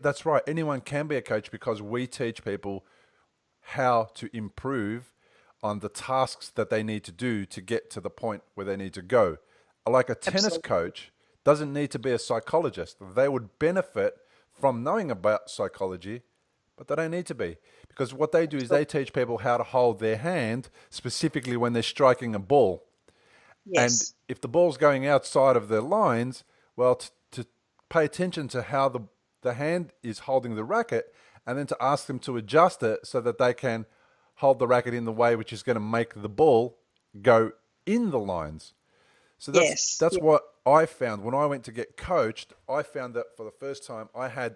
That's right. Anyone can be a coach because we teach people how to improve on the tasks that they need to do to get to the point where they need to go. Like a tennis coach doesn't need to be a psychologist. They would benefit from knowing about psychology, but they don't need to be, because what they do is they teach people how to hold their hand specifically when they're striking a ball. And if the ball's going outside of their lines, well, to pay attention to how the hand is holding the racket, and then to ask them to adjust it so that they can hold the racket in the way which is going to make the ball go in the lines. So that's what I found when I went to get coached. I found that for the first time I had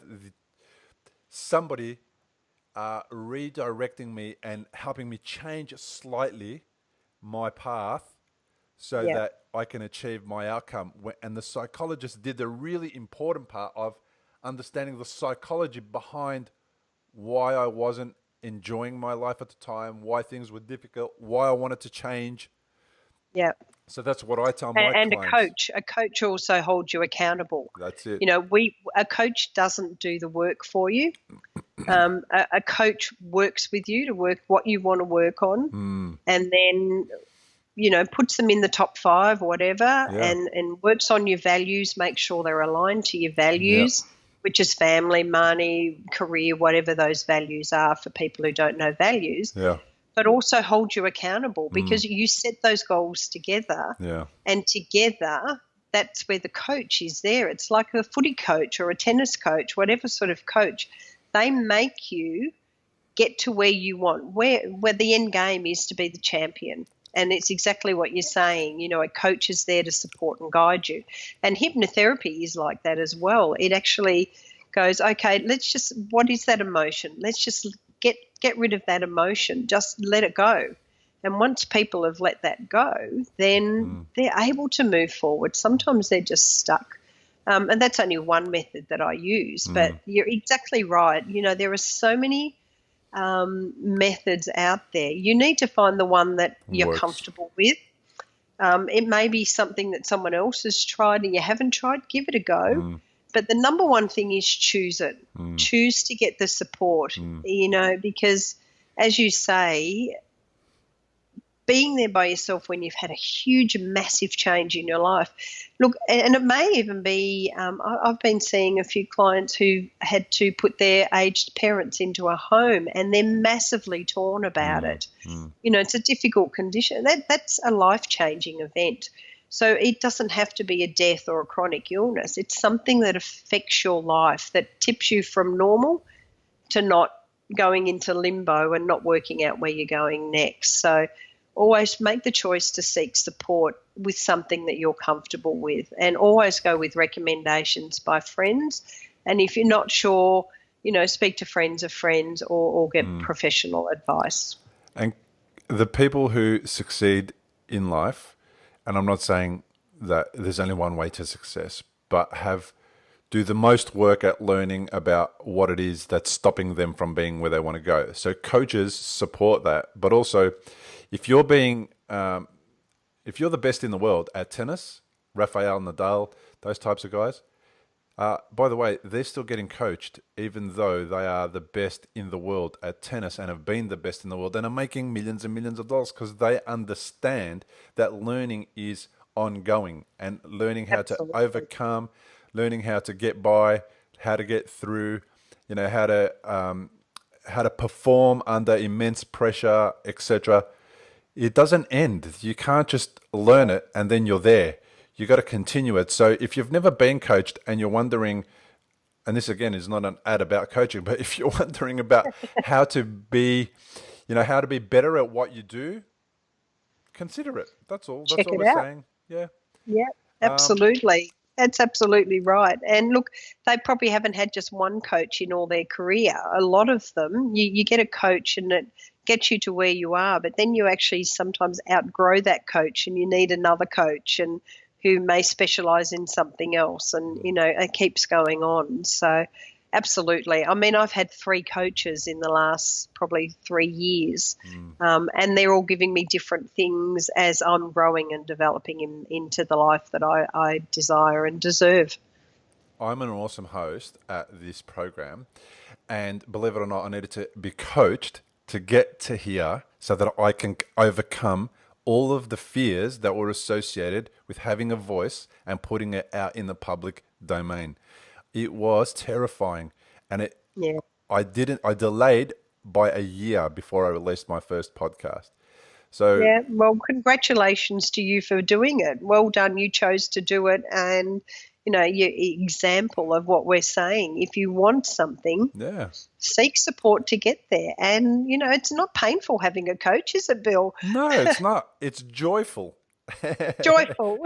somebody redirecting me and helping me change slightly my path so that I can achieve my outcome. And the psychologist did the really important part of understanding the psychology behind why I wasn't enjoying my life at the time, why things were difficult, why I wanted to change. Yeah. So that's what I tell my clients. And a coach also holds you accountable. That's it. A coach doesn't do the work for you. A coach works with you to work what you want to work on, and then puts them in the top 5 or whatever, and works on your values, makes sure they're aligned to your values. Which is family, money, career, whatever those values are for people who don't know values. But also hold you accountable because you set those goals together. And together, that's where the coach is there. It's like a footy coach or a tennis coach, whatever sort of coach. They make you get to where you want, where the end game is to be the champion. And it's exactly what you're saying. A coach is there to support and guide you. And hypnotherapy is like that as well. It actually goes, okay, what is that emotion? Let's just get rid of that emotion. Just let it go. And once people have let that go, then they're able to move forward. Sometimes they're just stuck. And that's only one method that I use. But you're exactly right. There are so many methods out there. You need to find the one that you're comfortable with. It may be something that someone else has tried and you haven't tried. Give it a go. But the number one thing is choose it. Choose to get the support, because as you say, being there by yourself when you've had a huge, massive change in your life. Look, and it may even be, I've been seeing a few clients who had to put their aged parents into a home and they're massively torn about it. You know, it's a difficult condition. That's a life-changing event. So it doesn't have to be a death or a chronic illness. It's something that affects your life, that tips you from normal to not going into limbo and not working out where you're going next. So always make the choice to seek support with something that you're comfortable with, and always go with recommendations by friends. And if you're not sure, you know, speak to friends of friends or get professional advice. And the people who succeed in life, and I'm not saying that there's only one way to success, but do the most work at learning about what it is that's stopping them from being where they want to go. So coaches support that, but also if you're the best in the world at tennis, Rafael Nadal, those types of guys, by the way, they're still getting coached, even though they are the best in the world at tennis and have been the best in the world and are making millions and millions of dollars because they understand that learning is ongoing and learning how to overcome, learning how to get by, how to get through, you know, how to perform under immense pressure, etc. It doesn't end. You can't just learn it and then you're there. You got to continue it. So if you've never been coached and you're wondering, and this again is not an ad about coaching, but if you're wondering about how to be better at what you do, consider it. That's all. That's all we're saying. Yeah. Yeah, absolutely. That's absolutely right. And look, they probably haven't had just one coach in all their career. A lot of them, you get a coach and it gets you to where you are, but then you actually sometimes outgrow that coach and you need another coach and who may specialize in something else, and, you know, it keeps going on. So absolutely. I mean, I've had 3 coaches in the last probably 3 years, and they're all giving me different things as I'm growing and developing into the life that I desire and deserve. I'm an awesome host at this program, and believe it or not, I needed to be coached to get to here so that I can overcome all of the fears that were associated with having a voice and putting it out in the public domain. It was terrifying, and I delayed by a year before I released my first podcast. So yeah, well, congratulations to you for doing it. Well done. You chose to do it, and you know, your example of what we're saying. If you want something, seek support to get there. And you know, it's not painful having a coach, is it, Bill? No, it's not. It's joyful. Joyful.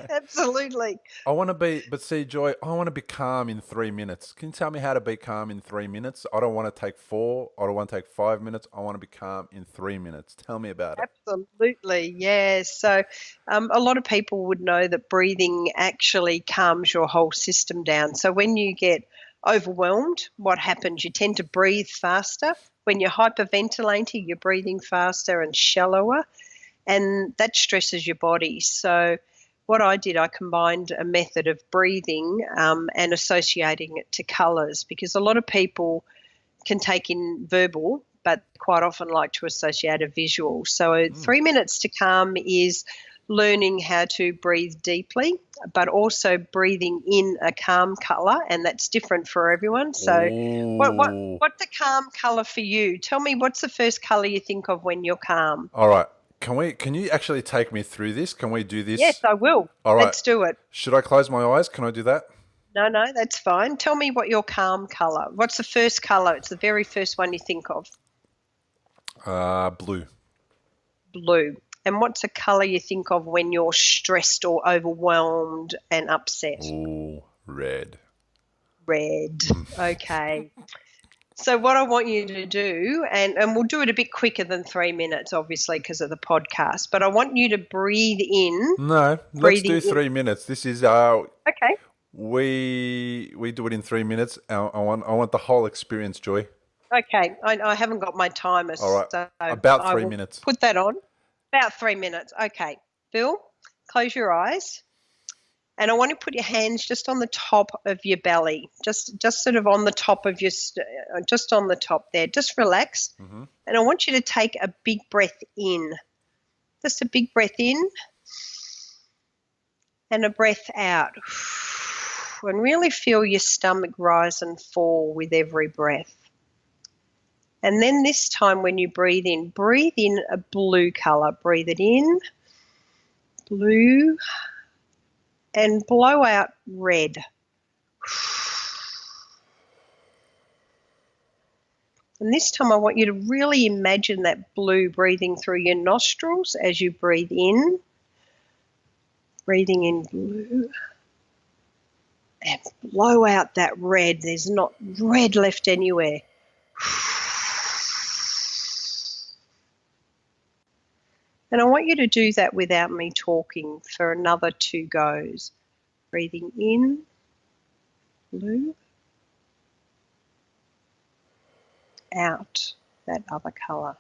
Absolutely. I want to be, but see, Joy, I want to be calm in 3 minutes. Can you tell me how to be calm in 3 minutes? I don't want to take 4. I don't want to take 5 minutes. I want to be calm in 3 minutes. Tell me about it. Absolutely. Yeah. So a lot of people would know that breathing actually calms your whole system down. So when you get overwhelmed, what happens? You tend to breathe faster. When you're hyperventilating, you're breathing faster and shallower, and that stresses your body. So what I did, I combined a method of breathing and associating it to colours, because a lot of people can take in verbal, but quite often like to associate a visual. So 3 minutes to calm is learning how to breathe deeply, but also breathing in a calm colour, and that's different for everyone. So what's a calm colour for you? Tell me, what's the first colour you think of when you're calm? All right. Can you actually take me through this? Can we do this? Yes, I will. All right. Let's do it. Should I close my eyes? Can I do that? No, that's fine. Tell me what your calm colour. What's the first colour? It's the very first one you think of. Blue. Blue. And what's a colour you think of when you're stressed or overwhelmed and upset? Ooh, red. Red. Okay. So what I want you to do, and we'll do it a bit quicker than 3 minutes, obviously, because of the podcast, but I want you to breathe in. No, let's do 3 minutes. This is our... Okay. We do it in 3 minutes. I want the whole experience, Joy. Okay. I haven't got my timer. All right. So about 3 minutes. Put that on. About 3 minutes. Okay. Bill, close your eyes. And I want to put your hands just on the top of your belly, just sort of on the top of just on the top there. Just relax. Mm-hmm. And I want you to take a big breath in. Just a big breath in and a breath out. And really feel your stomach rise and fall with every breath. And then this time when you breathe in a blue colour. Breathe it in, blue, and blow out red. And this time I want you to really imagine that blue breathing through your nostrils as you breathe in. Breathing in blue. And blow out that red. There's not red left anywhere. And I want you to do that without me talking for another 2 goes. Breathing in, blue, out that other colour.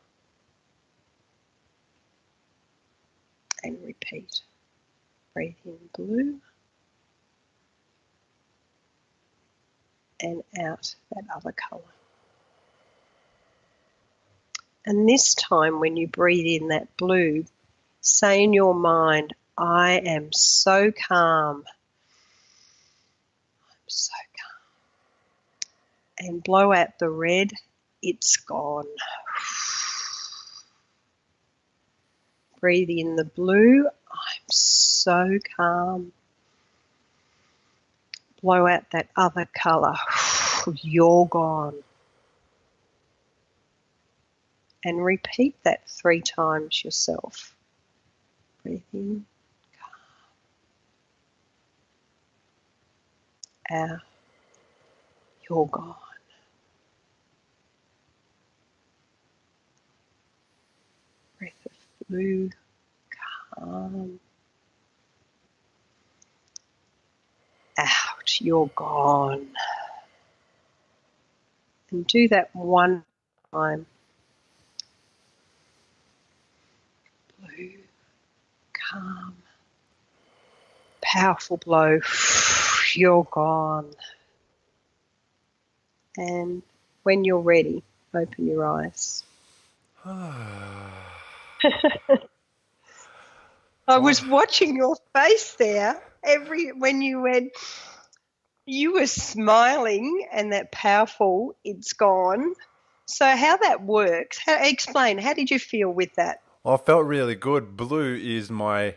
And repeat. Breathe in blue and out that other colour. And this time when you breathe in that blue, say in your mind, I am so calm. I'm so calm. And blow out the red, it's gone. Breathe in the blue, I'm so calm. Blow out that other colour, you're gone. And repeat that 3 times yourself. Breathe in, calm. Out, you're gone. Breath of blue, calm. Out, you're gone. And do that 1 time. Blue, calm, powerful blow, you're gone. And when you're ready, open your eyes. I was watching your face there. When you went, you were smiling and that powerful, it's gone. So how that works, explain, how did you feel with that? I felt really good. Blue is my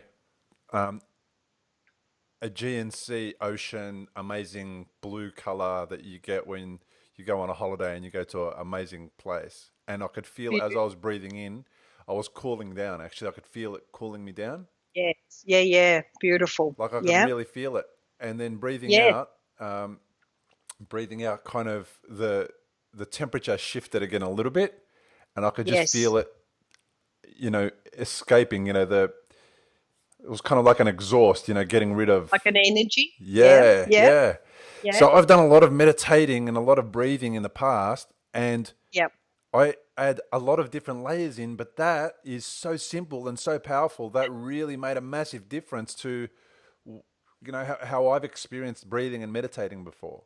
Aegean Sea ocean, amazing blue color that you get when you go on a holiday and you go to an amazing place. And I could feel as I was breathing in, I was cooling down. Actually, I could feel it cooling me down. Yes. Yeah. Beautiful. Like I could really feel it. And then breathing out, kind of the temperature shifted again a little bit, and I could just feel it, escaping. It was kind of like an exhaust, getting rid of like an energy. Yeah. So I've done a lot of meditating and a lot of breathing in the past, and I add a lot of different layers in, but that is so simple and so powerful. That really made a massive difference to, how I've experienced breathing and meditating before.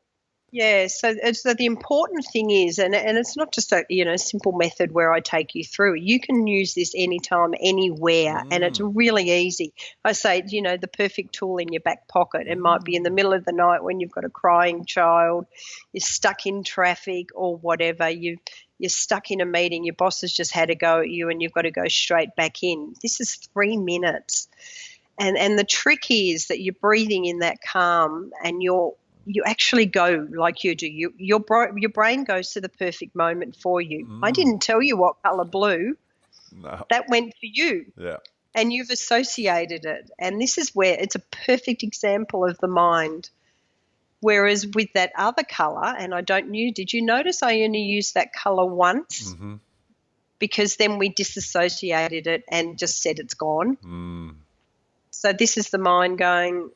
Yeah, so the important thing is, and it's not just a simple method where I take you through. You can use this anytime, anywhere, and it's really easy. I say, the perfect tool in your back pocket. It might be in the middle of the night when you've got a crying child, you're stuck in traffic or whatever. You're stuck in a meeting. Your boss has just had a go at you, and you've got to go straight back in. This is 3 minutes, and the trick is that you're breathing in that calm, and you actually go like you do. Your brain goes to the perfect moment for you. I didn't tell you what colour blue. No. That went for you. Yeah. And you've associated it. And this is where it's a perfect example of the mind. Whereas with that other colour, and did you notice I only used that colour once? Mm-hmm. Because then we disassociated it and just said it's gone. Mm. So this is the mind going,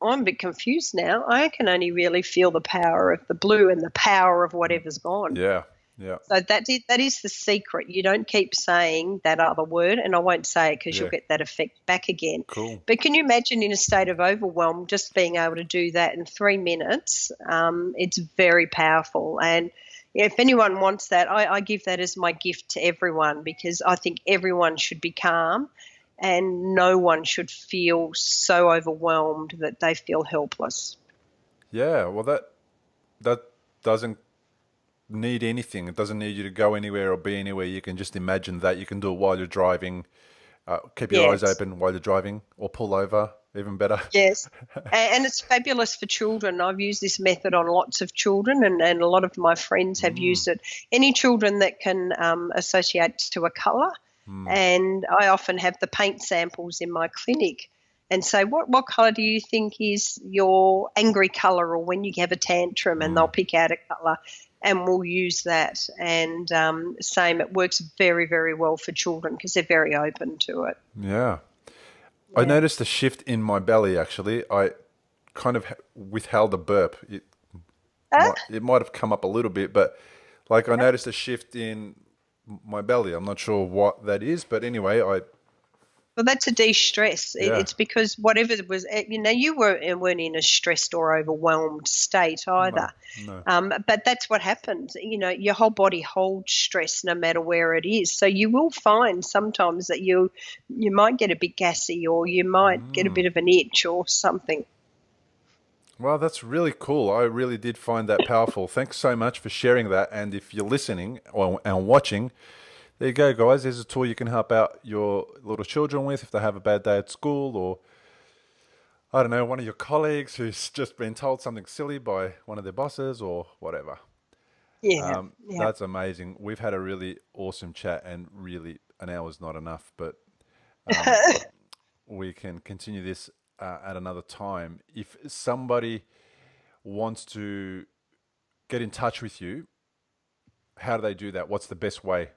I'm a bit confused now. I can only really feel the power of the blue and the power of whatever's gone. Yeah. So that is the secret. You don't keep saying that other word, and I won't say it because you'll get that effect back again. Cool. But can you imagine in a state of overwhelm just being able to do that in 3 minutes? It's very powerful. And if anyone wants that, I give that as my gift to everyone, because I think everyone should be calm. and no one should feel so overwhelmed that they feel helpless. Yeah, well, that doesn't need anything. It doesn't need you to go anywhere or be anywhere. You can just imagine that. You can do it while you're driving. Keep your eyes Yes. open while you're driving, or pull over, even better. Yes. And it's fabulous for children. I've used this method on lots of children, and a lot of my friends have used it. Any children that can associate to a colour. And I often have the paint samples in my clinic and say, what colour do you think is your angry colour, or when you have a tantrum? And they'll pick out a colour, and we'll use that. And same, it works very, very well for children because they're very open to it. Yeah. I noticed a shift in my belly, actually. I kind of withheld a burp. It might have come up a little bit, but like I noticed a shift in my belly. I'm not sure what that is, but anyway, Well, that's a de-stress. Yeah. It's because whatever was, you weren't in a stressed or overwhelmed state either. No. But that's what happens. Your whole body holds stress no matter where it is. So you will find sometimes that you might get a bit gassy, or you might get a bit of an itch or something. Well, that's really cool. I really did find that powerful. Thanks so much for sharing that. And if you're listening and watching, there you go, guys. There's a tool you can help out your little children with if they have a bad day at school, or, I don't know, one of your colleagues who's just been told something silly by one of their bosses or whatever. Yeah. That's amazing. We've had a really awesome chat, and really an hour's not enough, but we can continue this at another time. If somebody wants to get in touch with you, how do they do that? What's the best way?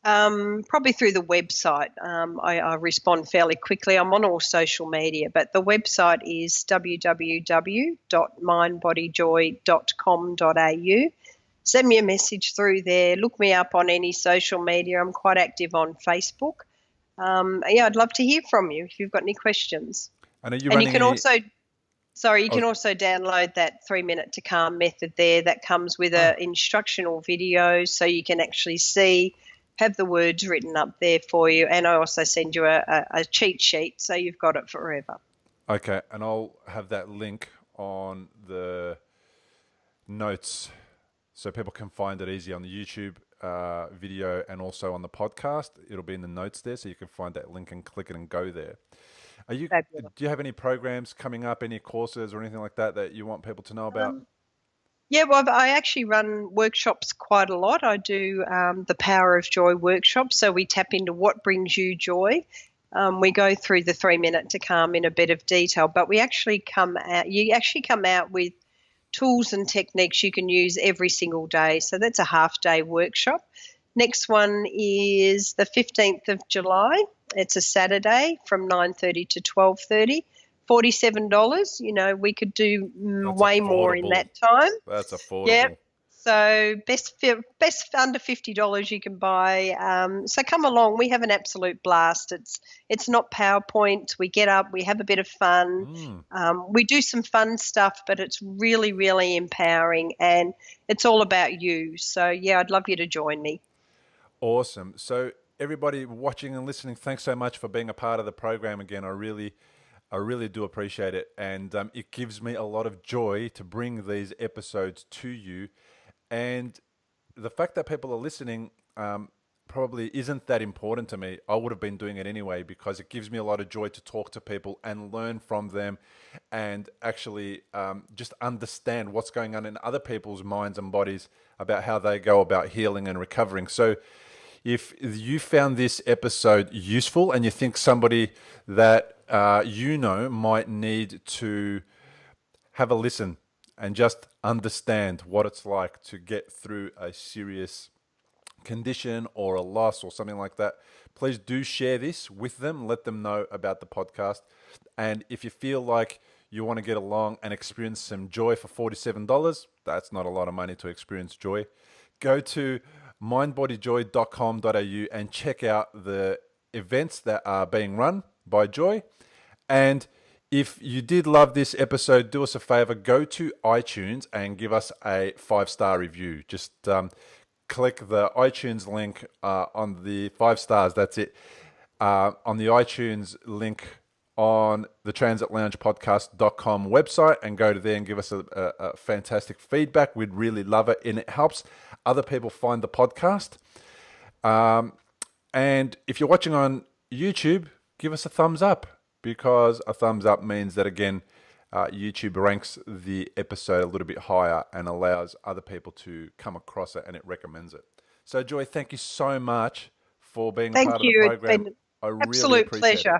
Probably through the website. I respond fairly quickly. I'm on all social media, but the website is www.mindbodyjoy.com.au. Send me a message through there. Look me up on any social media. I'm quite active on Facebook. I'd love to hear from you if you've got any questions. And are you And running you can any... also, you can also download that 3 minute to calm method there. That comes with a instructional video, so you can actually see, have the words written up there for you. And I also send you a cheat sheet, so you've got it forever. Okay, and I'll have that link on the notes so people can find it easy on the YouTube video and also on the podcast. It'll be in the notes there, so you can find that link and click it and go there. Fabulous. Do you have any programs coming up, any courses or anything like that you want people to know about? Well, I actually run workshops quite a lot. I do the Power of Joy workshop, so we tap into what brings you joy. We go through the 3 minute to calm in a bit of detail, but you actually come out with tools and techniques you can use every single day. So that's a half-day workshop. Next one is the 15th of July. It's a Saturday from 9:30 to 12:30. $47. We could do way more in that time. That's affordable. Yeah. So best under $50 you can buy. So come along. We have an absolute blast. It's not PowerPoint. We get up. We have a bit of fun. We do some fun stuff, but it's really, really empowering, and it's all about you. So yeah, I'd love you to join me. Awesome. So everybody watching and listening, thanks so much for being a part of the program again. I really do appreciate it, and it gives me a lot of joy to bring these episodes to you. And the fact that people are listening probably isn't that important to me. I would have been doing it anyway, because it gives me a lot of joy to talk to people and learn from them, and actually just understand what's going on in other people's minds and bodies about how they go about healing and recovering. So if you found this episode useful and you think somebody that might need to have a listen and just understand what it's like to get through a serious condition or a loss or something like that, please do share this with them. Let them know about the podcast. And if you feel like you want to get along and experience some joy for $47, that's not a lot of money to experience joy. Go to mindbodyjoy.com.au and check out the events that are being run by Joy. And if you did love this episode, do us a favor, go to iTunes and give us a 5-star review. Just click the iTunes link on the 5 stars. That's it. on the iTunes link on the transitloungepodcast.com website and go to there and give us a fantastic feedback. We'd really love it, and it helps other people find the podcast. And if you're watching on YouTube, give us a thumbs up, because a thumbs up means that, again, YouTube ranks the episode a little bit higher and allows other people to come across it, and it recommends it. So, Joy, thank you so much for being a part of the program. It's been I an really absolute appreciate pleasure.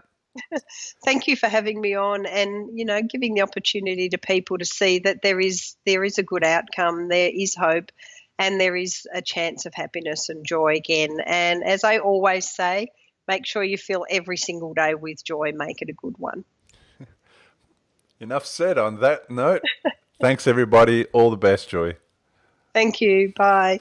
it. Thank you for having me on, and giving the opportunity to people to see that there is a good outcome, there is hope, and there is a chance of happiness and joy again. And as I always say, make sure you fill every single day with joy. Make it a good one. Enough said on that note. Thanks, everybody. All the best, Joy. Thank you. Bye.